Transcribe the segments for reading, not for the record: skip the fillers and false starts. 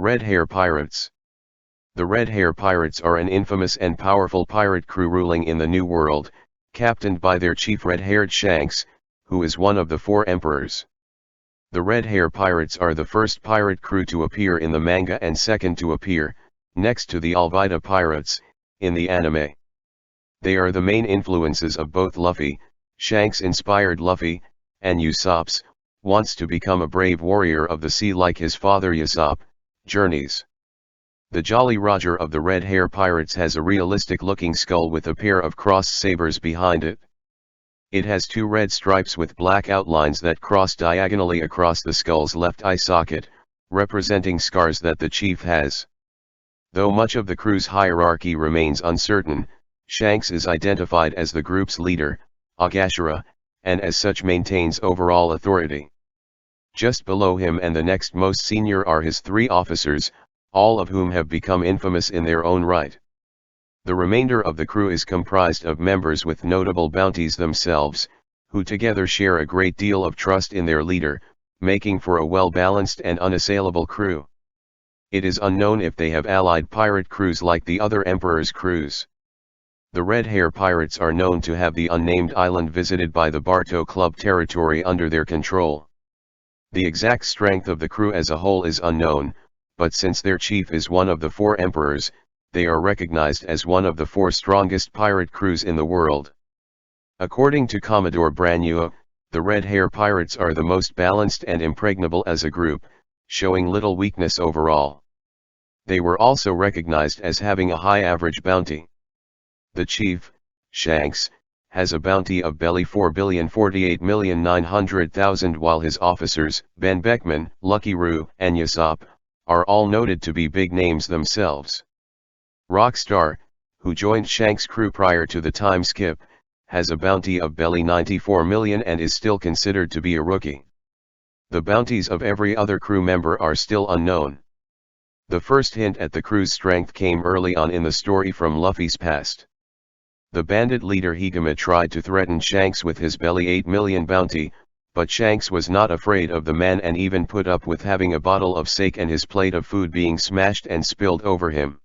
Red Hair Pirates. The Red Hair Pirates are an infamous and powerful pirate crew ruling in the New World, captained by their chief Red-Haired Shanks, who is one of the four emperors. The Red Hair Pirates are the first pirate crew to appear in the manga and second to appear, next to the Alvida Pirates, in the anime. They are the main influences of both Luffy. Shanks inspired Luffy, and Usopp's, wants to become a brave warrior of the sea like his father Usopp, journeys. The Jolly Roger of the Red Hair Pirates has a realistic-looking skull with a pair of crossed sabers behind it. It has two red stripes with black outlines that cross diagonally across the skull's left eye socket, representing scars that the chief has. Though much of the crew's hierarchy remains uncertain, Shanks is identified as the group's leader, Agashira, and as such maintains overall authority. Just below him and the next most senior are his three officers, all of whom have become infamous in their own right. The remainder of the crew is comprised of members with notable bounties themselves, who together share a great deal of trust in their leader, making for a well-balanced and unassailable crew. It is unknown if they have allied pirate crews like the other emperor's crews. The Red Hair Pirates are known to have the unnamed island visited by the Barto Club territory under their control. The exact strength of the crew as a whole is unknown, but since their chief is one of the four emperors, they are recognized as one of the four strongest pirate crews in the world. According to Commodore Branua, the Red Hair Pirates are the most balanced and impregnable as a group, showing little weakness overall. They were also recognized as having a high average bounty. The chief, Shanks, has a bounty of belly 4,048,900,000, while his officers, Ben Beckman, Lucky Roo, and Usopp, are all noted to be big names themselves. Rockstar, who joined Shanks' crew prior to the time skip, has a bounty of belly 94 million and is still considered to be a rookie. The bounties of every other crew member are still unknown. The first hint at the crew's strength came early on in the story from Luffy's past. The bandit leader Higama tried to threaten Shanks with his belly 8 million bounty, but Shanks was not afraid of the man and even put up with having a bottle of sake and his plate of food being smashed and spilled over him.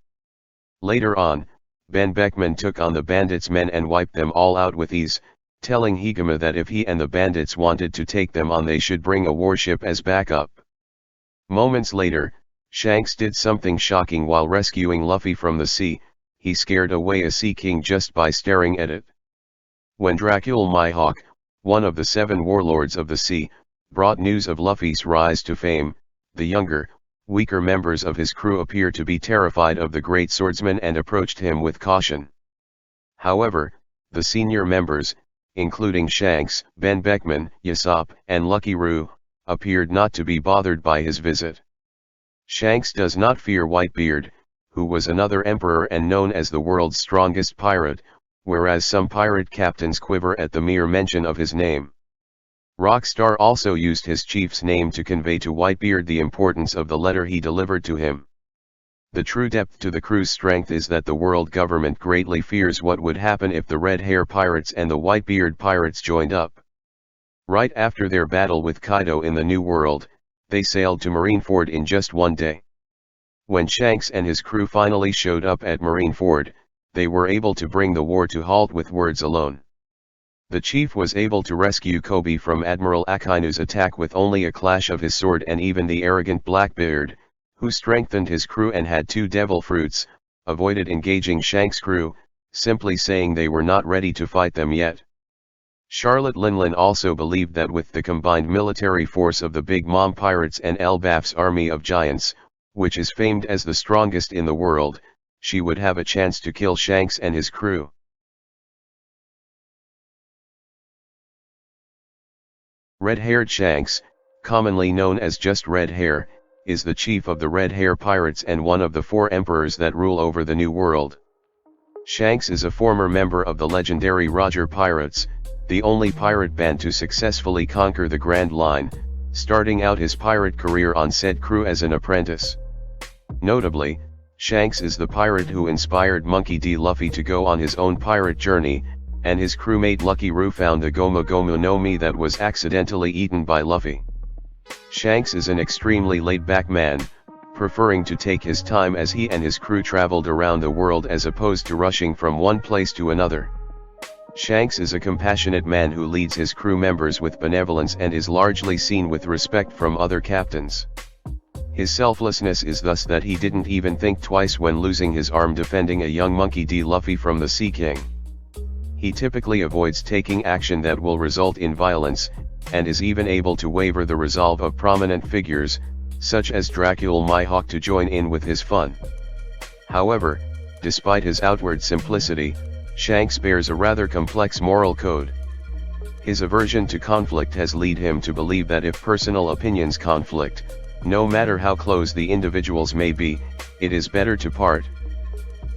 Later on, Ben Beckman took on the bandits' men and wiped them all out with ease, telling Higama that if he and the bandits wanted to take them on they should bring a warship as backup. Moments later, Shanks did something shocking while rescuing Luffy from the sea. He scared away a Sea King just by staring at it. When Dracul Mihawk, one of the 7 warlords of the sea, brought news of Luffy's rise to fame, the younger, weaker members of his crew appeared to be terrified of the great swordsman and approached him with caution. However, the senior members, including Shanks, Ben Beckman, Usopp, and Lucky Roo, appeared not to be bothered by his visit. Shanks does not fear Whitebeard, who was another emperor and known as the world's strongest pirate, whereas some pirate captains quiver at the mere mention of his name. Rockstar also used his chief's name to convey to Whitebeard the importance of the letter he delivered to him. The true depth to the crew's strength is that the world government greatly fears what would happen if the Red Hair Pirates and the Whitebeard Pirates joined up. Right after their battle with Kaido in the New World, they sailed to Marineford in just one day. When Shanks and his crew finally showed up at Marineford, they were able to bring the war to halt with words alone. The chief was able to rescue Kobe from Admiral Akainu's attack with only a clash of his sword, and even the arrogant Blackbeard, who strengthened his crew and had 2 devil fruits, avoided engaging Shanks' crew, simply saying they were not ready to fight them yet. Charlotte Linlin also believed that with the combined military force of the Big Mom Pirates and Elbaf's army of giants, which is famed as the strongest in the world, she would have a chance to kill Shanks and his crew. Red-Haired Shanks, commonly known as just Red Hair, is the chief of the Red Hair Pirates and one of the 4 emperors that rule over the New World. Shanks is a former member of the legendary Roger Pirates, the only pirate band to successfully conquer the Grand Line, starting out his pirate career on said crew as an apprentice. Notably, Shanks is the pirate who inspired Monkey D. Luffy to go on his own pirate journey, and his crewmate Lucky Roo found the Gomu Gomu no Mi that was accidentally eaten by Luffy. Shanks is an extremely laid-back man, preferring to take his time as he and his crew traveled around the world as opposed to rushing from one place to another. Shanks is a compassionate man who leads his crew members with benevolence and is largely seen with respect from other captains. His selflessness is thus that he didn't even think twice when losing his arm defending a young monkey D. Luffy from the Sea King. He typically avoids taking action that will result in violence, and is even able to waver the resolve of prominent figures, such as Dracula Mihawk, to join in with his fun. However, despite his outward simplicity, Shanks bears a rather complex moral code. His aversion to conflict has led him to believe that if personal opinions conflict, no matter how close the individuals may be, it is better to part.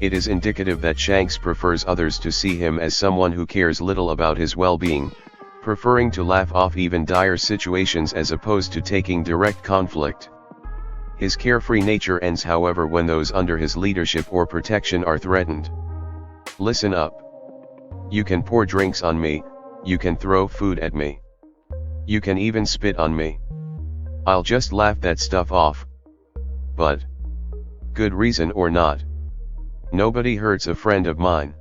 It is indicative that Shanks prefers others to see him as someone who cares little about his well-being, preferring to laugh off even dire situations as opposed to taking direct conflict. His carefree nature ends, however, when those under his leadership or protection are threatened. Listen up. You can pour drinks on me, you can throw food at me. You can even spit on me. I'll just laugh that stuff off. But, good reason or not, nobody hurts a friend of mine.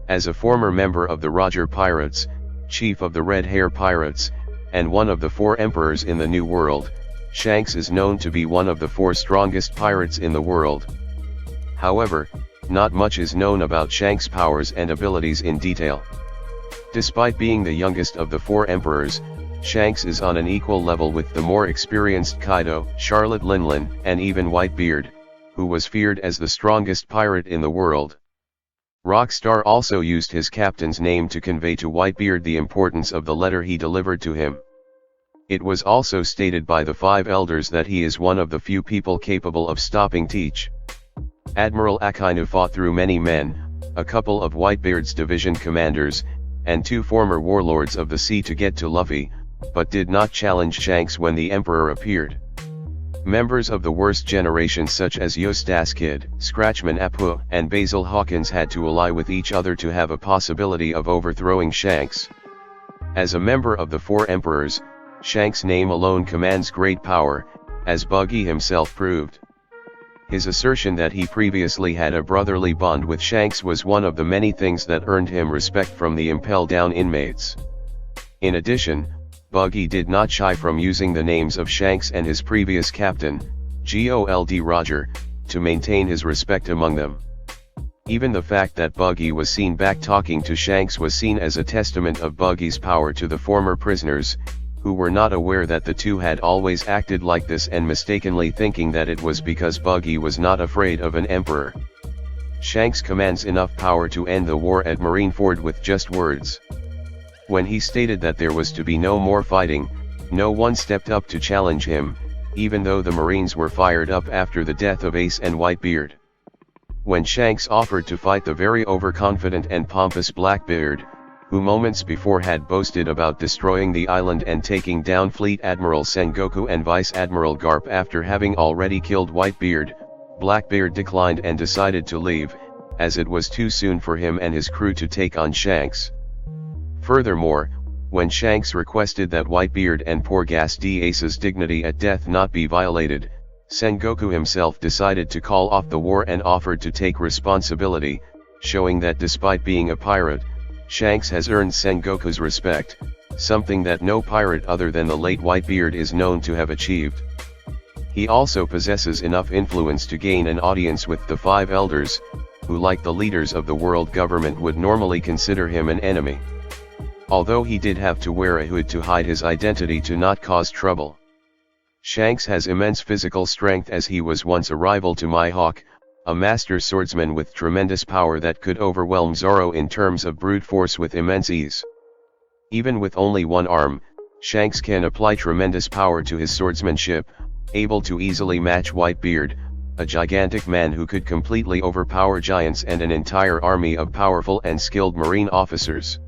As a former member of the Roger Pirates, chief of the Red Hair Pirates, and one of the 4 emperors in the New World, Shanks is known to be one of the 4 strongest pirates in the world. However, not much is known about Shanks' powers and abilities in detail. Despite being the youngest of the 4 emperors, Shanks is on an equal level with the more experienced Kaido, Charlotte Linlin, and even Whitebeard, who was feared as the strongest pirate in the world. Rockstar also used his captain's name to convey to Whitebeard the importance of the letter he delivered to him. It was also stated by the 5 elders that he is one of the few people capable of stopping Teach. Admiral Akainu fought through many men, a couple of Whitebeard's division commanders, and 2 former warlords of the sea to get to Luffy, but did not challenge Shanks when the Emperor appeared. Members of the worst generation such as Eustace Kid, Scratchman Apu, and Basil Hawkins had to ally with each other to have a possibility of overthrowing Shanks. As a member of the 4 emperors, Shanks' name alone commands great power, as Buggy himself proved. His assertion that he previously had a brotherly bond with Shanks was one of the many things that earned him respect from the Impel Down inmates. In addition, Buggy did not shy from using the names of Shanks and his previous captain, Gold Roger, to maintain his respect among them. Even the fact that Buggy was seen back talking to Shanks was seen as a testament of Buggy's power to the former prisoners, who were not aware that the two had always acted like this and mistakenly thinking that it was because Buggy was not afraid of an emperor. Shanks commands enough power to end the war at Marineford with just words. When he stated that there was to be no more fighting, no one stepped up to challenge him, even though the Marines were fired up after the death of Ace and Whitebeard. When Shanks offered to fight the very overconfident and pompous Blackbeard, who moments before had boasted about destroying the island and taking down Fleet Admiral Sengoku and Vice Admiral Garp after having already killed Whitebeard, Blackbeard declined and decided to leave, as it was too soon for him and his crew to take on Shanks. Furthermore, when Shanks requested that Whitebeard and poor Gas-D Ace's dignity at death not be violated, Sengoku himself decided to call off the war and offered to take responsibility, showing that despite being a pirate, Shanks has earned Sengoku's respect, something that no pirate other than the late Whitebeard is known to have achieved. He also possesses enough influence to gain an audience with the 5 elders, who like the leaders of the world government would normally consider him an enemy. Although he did have to wear a hood to hide his identity to not cause trouble. Shanks has immense physical strength as he was once a rival to Mihawk, a master swordsman with tremendous power that could overwhelm Zoro in terms of brute force with immense ease. Even with only one arm, Shanks can apply tremendous power to his swordsmanship, able to easily match Whitebeard, a gigantic man who could completely overpower giants and an entire army of powerful and skilled marine officers.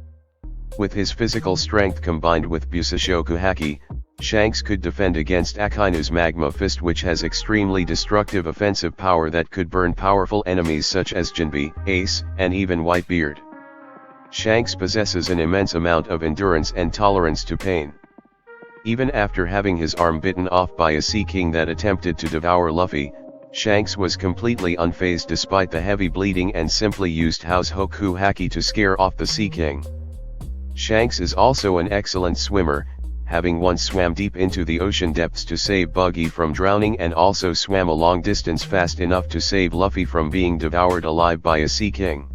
With his physical strength combined with Busashoku Haki, Shanks could defend against Akainu's Magma Fist, which has extremely destructive offensive power that could burn powerful enemies such as Jinbe, Ace, and even Whitebeard. Shanks possesses an immense amount of endurance and tolerance to pain. Even after having his arm bitten off by a sea king that attempted to devour Luffy, Shanks was completely unfazed despite the heavy bleeding and simply used House Hoku Haki to scare off the sea king. Shanks is also an excellent swimmer, having once swam deep into the ocean depths to save Buggy from drowning and also swam a long distance fast enough to save Luffy from being devoured alive by a sea king.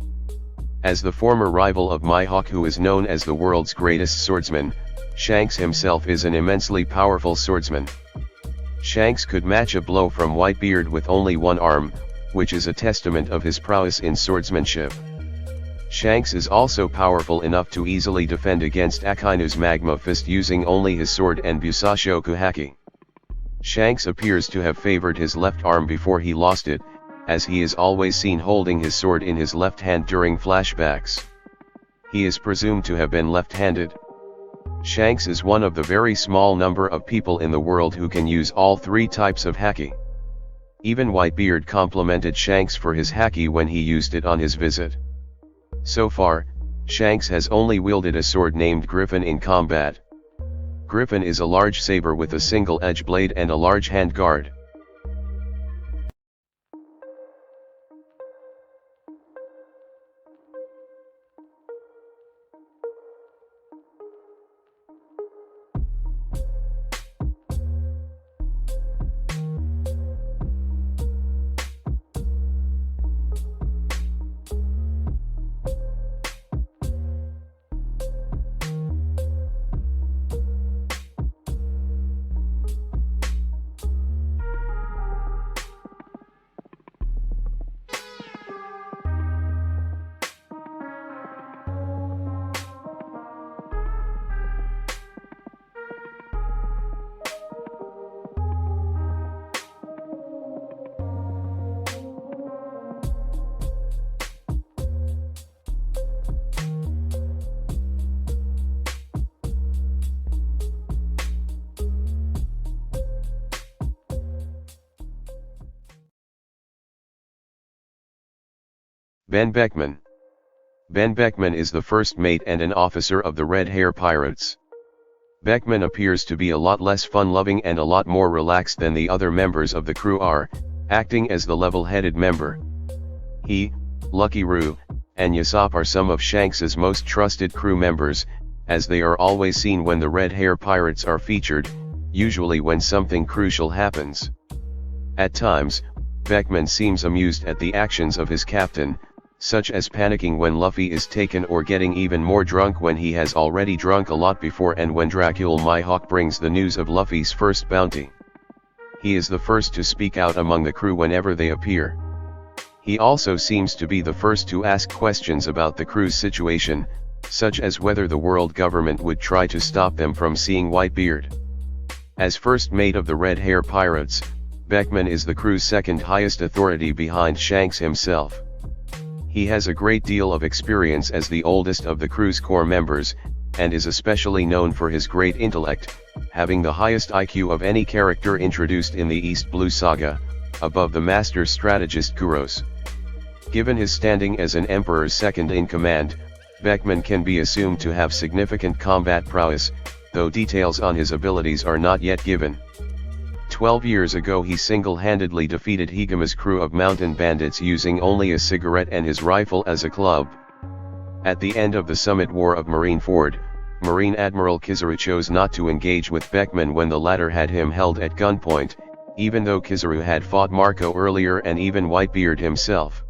As the former rival of Mihawk, who is known as the world's greatest swordsman, Shanks himself is an immensely powerful swordsman. Shanks could match a blow from Whitebeard with only one arm, which is a testament of his prowess in swordsmanship. Shanks is also powerful enough to easily defend against Akainu's Magma Fist using only his sword and Busashoku Haki. Shanks appears to have favored his left arm before he lost it, as he is always seen holding his sword in his left hand during flashbacks. He is presumed to have been left-handed. Shanks is one of the very small number of people in the world who can use all three types of Haki. Even Whitebeard complimented Shanks for his Haki when he used it on his visit. So far, Shanks has only wielded a sword named Griffin in combat. Griffin is a large saber with a single edge blade and a large hand guard. Ben Beckman. Ben Beckman is the first mate and an officer of the Red Hair Pirates. Beckman appears to be a lot less fun-loving and a lot more relaxed than the other members of the crew are, acting as the level-headed member. He, Lucky Roo, and Usopp are some of Shanks's most trusted crew members, as they are always seen when the Red Hair Pirates are featured, usually when something crucial happens. At times, Beckman seems amused at the actions of his captain, such as panicking when Luffy is taken or getting even more drunk when he has already drunk a lot before and when Dracula Mihawk brings the news of Luffy's first bounty. He is the first to speak out among the crew whenever they appear. He also seems to be the first to ask questions about the crew's situation, such as whether the world government would try to stop them from seeing Whitebeard. As first mate of the Red Hair Pirates, Beckman is the crew's second highest authority behind Shanks himself. He has a great deal of experience as the oldest of the crew's core members, and is especially known for his great intellect, having the highest IQ of any character introduced in the East Blue Saga, above the master strategist Kuros. Given his standing as an emperor's second-in-command, Beckman can be assumed to have significant combat prowess, though details on his abilities are not yet given. 12 years ago he single-handedly defeated Higama's crew of mountain bandits using only a cigarette and his rifle as a club. At the end of the Summit War of Marineford, Marine Admiral Kizaru chose not to engage with Beckman when the latter had him held at gunpoint, even though Kizaru had fought Marco earlier and even Whitebeard himself.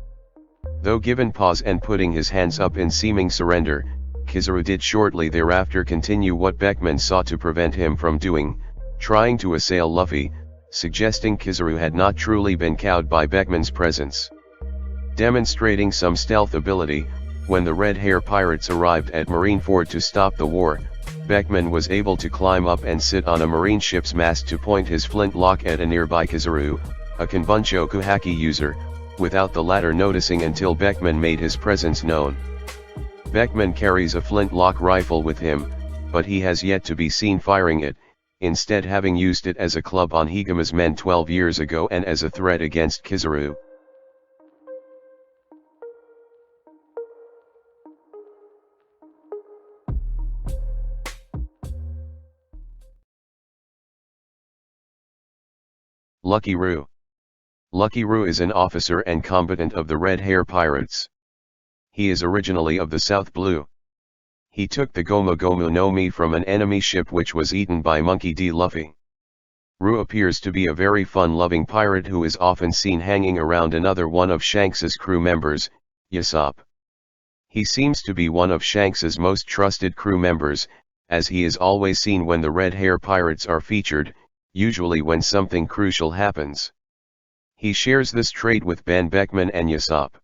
Though given pause and putting his hands up in seeming surrender, Kizaru did shortly thereafter continue what Beckman sought to prevent him from doing, trying to assail Luffy, suggesting Kizaru had not truly been cowed by Beckman's presence. Demonstrating some stealth ability, when the Red Hair Pirates arrived at Marineford to stop the war, Beckman was able to climb up and sit on a marine ship's mast to point his flintlock at a nearby Kizaru, a Kanbunchoku Haki user, without the latter noticing until Beckman made his presence known. Beckman carries a flintlock rifle with him, but he has yet to be seen firing it, instead having used it as a club on Higama's men 12 years ago and as a threat against Kizaru. Lucky Roo. Lucky Roo is an officer and combatant of the Red Hair Pirates. He is originally of the South Blue. He took the Gomu Gomu no Mi from an enemy ship which was eaten by Monkey D. Luffy. Roo appears to be a very fun-loving pirate who is often seen hanging around another one of Shanks's crew members, Usopp. He seems to be one of Shanks's most trusted crew members, as he is always seen when the Red Hair Pirates are featured, usually when something crucial happens. He shares this trait with Van Beckman and Usopp.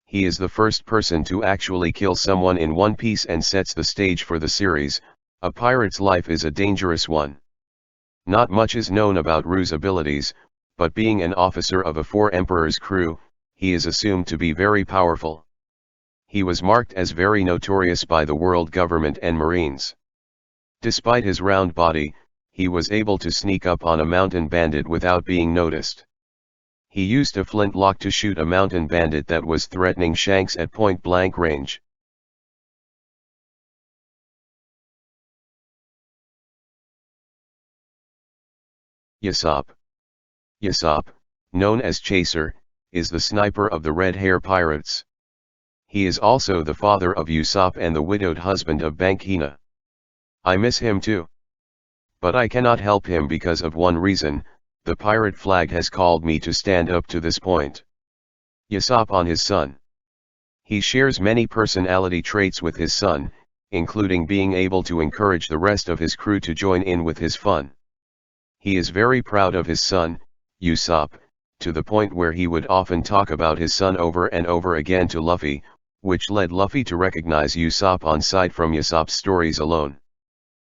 He is the first person to actually kill someone in One Piece and sets the stage for the series. A pirate's life is a dangerous one. Not much is known about Roo's abilities, but being an officer of a Four Emperors crew, he is assumed to be very powerful. He was marked as very notorious by the world government and Marines. Despite his round body, he was able to sneak up on a mountain bandit without being noticed. He used a flintlock to shoot a mountain bandit that was threatening Shanks at point-blank range. Usopp. Usopp, known as Chaser, is the sniper of the Red Hair Pirates. He is also the father of Usopp and the widowed husband of Bankina. I miss him too. But I cannot help him because of one reason: the pirate flag has called me to stand up to this point. Usopp on his son. He shares many personality traits with his son, including being able to encourage the rest of his crew to join in with his fun. He is very proud of his son, Usopp, to the point where he would often talk about his son over and over again to Luffy, which led Luffy to recognize Usopp on sight from Usopp's stories alone.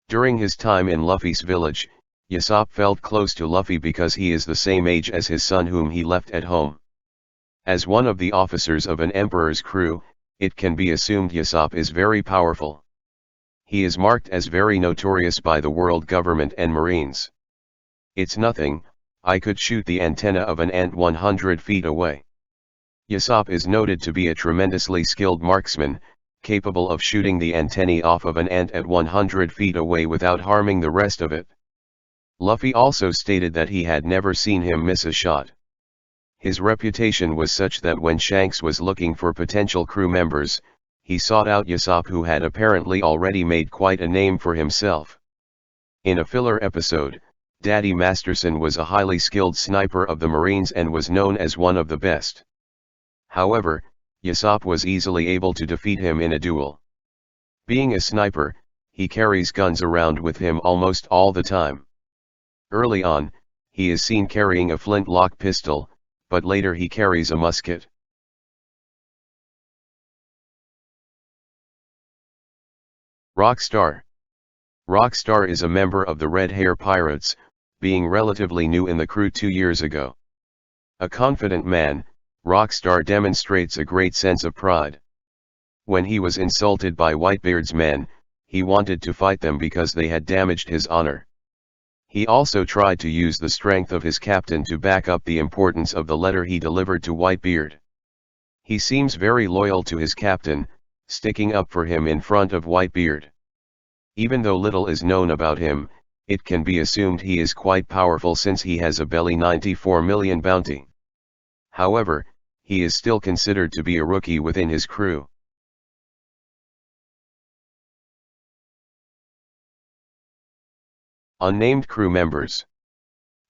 During his time in Luffy's village, Usopp felt close to Luffy because he is the same age as his son whom he left at home. As one of the officers of an emperor's crew, it can be assumed Usopp is very powerful. He is marked as very notorious by the world government and Marines. It's nothing, I could shoot the antenna of an ant 100 feet away. Usopp is noted to be a tremendously skilled marksman, capable of shooting the antennae off of an ant at 100 feet away without harming the rest of it. Luffy also stated that he had never seen him miss a shot. His reputation was such that when Shanks was looking for potential crew members, he sought out Usopp, who had apparently already made quite a name for himself. In a filler episode, Daddy Masterson was a highly skilled sniper of the Marines and was known as one of the best. However, Usopp was easily able to defeat him in a duel. Being a sniper, he carries guns around with him almost all the time. Early on, he is seen carrying a flintlock pistol, but later he carries a musket. Rockstar. Rockstar is a member of the Red Hair Pirates, being relatively new in the crew 2 years ago. A confident man, Rockstar demonstrates a great sense of pride. When he was insulted by Whitebeard's men, he wanted to fight them because they had damaged his honor. He also tried to use the strength of his captain to back up the importance of the letter he delivered to Whitebeard. He seems very loyal to his captain, sticking up for him in front of Whitebeard. Even though little is known about him, it can be assumed he is quite powerful since he has a belly 94 million bounty. However, he is still considered to be a rookie within his crew. Unnamed crew members.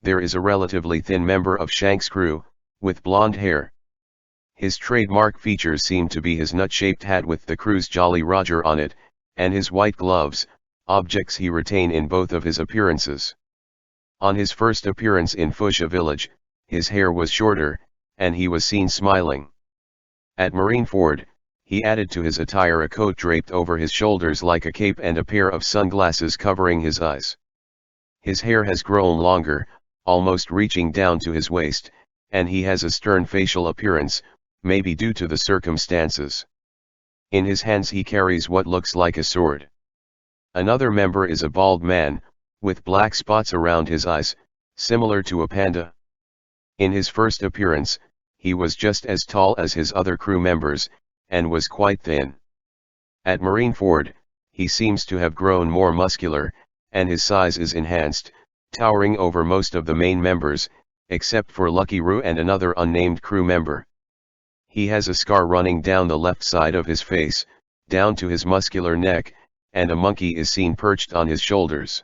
There is a relatively thin member of Shanks' crew, with blonde hair. His trademark features seem to be his nut-shaped hat with the crew's Jolly Roger on it, and his white gloves, objects he retained in both of his appearances. On his first appearance in Fuchsia village, his hair was shorter, and he was seen smiling. At Marineford, he added to his attire a coat draped over his shoulders like a cape and a pair of sunglasses covering his eyes. His hair has grown longer, almost reaching down to his waist, and he has a stern facial appearance, maybe due to the circumstances. In his hands he carries what looks like a sword. Another member is a bald man, with black spots around his eyes, similar to a panda. In his first appearance, he was just as tall as his other crew members, and was quite thin. At Marineford, he seems to have grown more muscular, and his size is enhanced, towering over most of the main members, except for Lucky Roo and another unnamed crew member. He has a scar running down the left side of his face, down to his muscular neck, and a monkey is seen perched on his shoulders.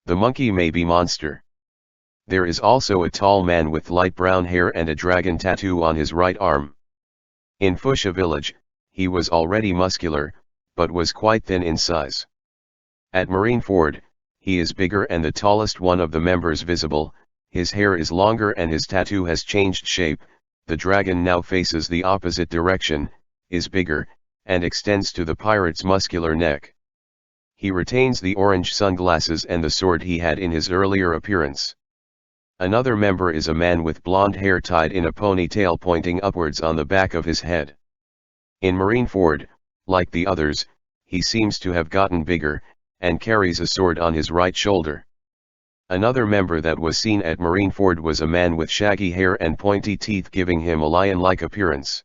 The monkey may be monster. There is also a tall man with light brown hair and a dragon tattoo on his right arm. In Fuchsia village, he was already muscular, but was quite thin in size. At Marineford, he is bigger and the tallest one of the members visible. His hair is longer and his tattoo has changed shape. The dragon now faces the opposite direction, is bigger, and extends to the pirate's muscular neck. He retains the orange sunglasses and the sword he had in his earlier appearance. Another member is a man with blonde hair tied in a ponytail pointing upwards on the back of his head. In Marineford, like the others, he seems to have gotten bigger, and carries a sword on his right shoulder. Another member that was seen at Marineford was a man with shaggy hair and pointy teeth, giving him a lion-like appearance.